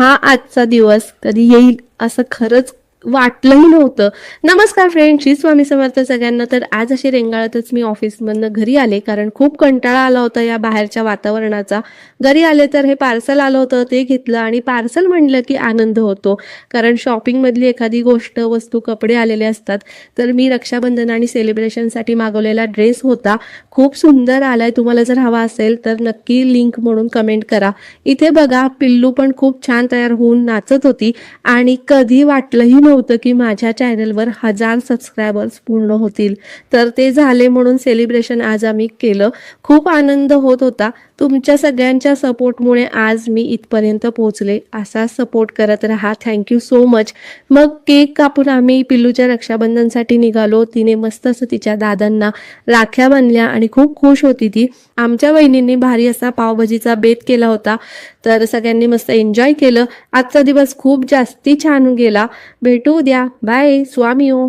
हा आजचा दिवस कधी येईल असं खरंच वाटलंही नव्हतं. नमस्कार फ्रेंड्स, श्री स्वामी समर्थ सगळ्यांना. तर आज अशी रेंगाळतच मी ऑफिसमधनं घरी आले, कारण खूप कंटाळा आला होता या बाहेरच्या वातावरणाचा. घरी आले तर हे पार्सल आलं होतं, ते घेतलं आणि पार्सल म्हणलं की आनंद होतो, कारण शॉपिंगमधली एखादी गोष्ट, वस्तू, कपडे आलेले असतात. तर मी रक्षाबंधन आणि सेलिब्रेशनसाठी मागवलेला ड्रेस होता, खूप सुंदर आलाय. तुम्हाला जर हवा असेल तर नक्की लिंक म्हणून कमेंट करा. इथे बघा, पिल्लू पण खूप छान तयार होऊन नाचत होती आणि कधी वाटलंही नव्हतं की माझ्या चॅनलवर 1000 सबस्क्रायबर्स पूर्ण होतील. तर ते झाले म्हणून सेलिब्रेशन आज आम्ही केलं. खूप आनंद होत होता. तुमच्या सगळ्यांच्या सपोर्टमुळे आज मी इथपर्यंत पोहोचले. असा सपोर्ट करत राहा. Thank you so much. मग केक कापून आम्ही पिल्लूच्या रक्षाबंधनसाठी निघालो. तिने मस्त असं तिच्या दादांना राख्या बांधल्या आणि खूप खुश होती ती. आमच्या वहिनींनी भारी असा पावभाजीचा बेत केला होता, तर सगळ्यांनी मस्त एन्जॉय केलं. आजचा दिवस खूप जास्ती छान गेला. भेटू उद्या. बाय. स्वामी ओ.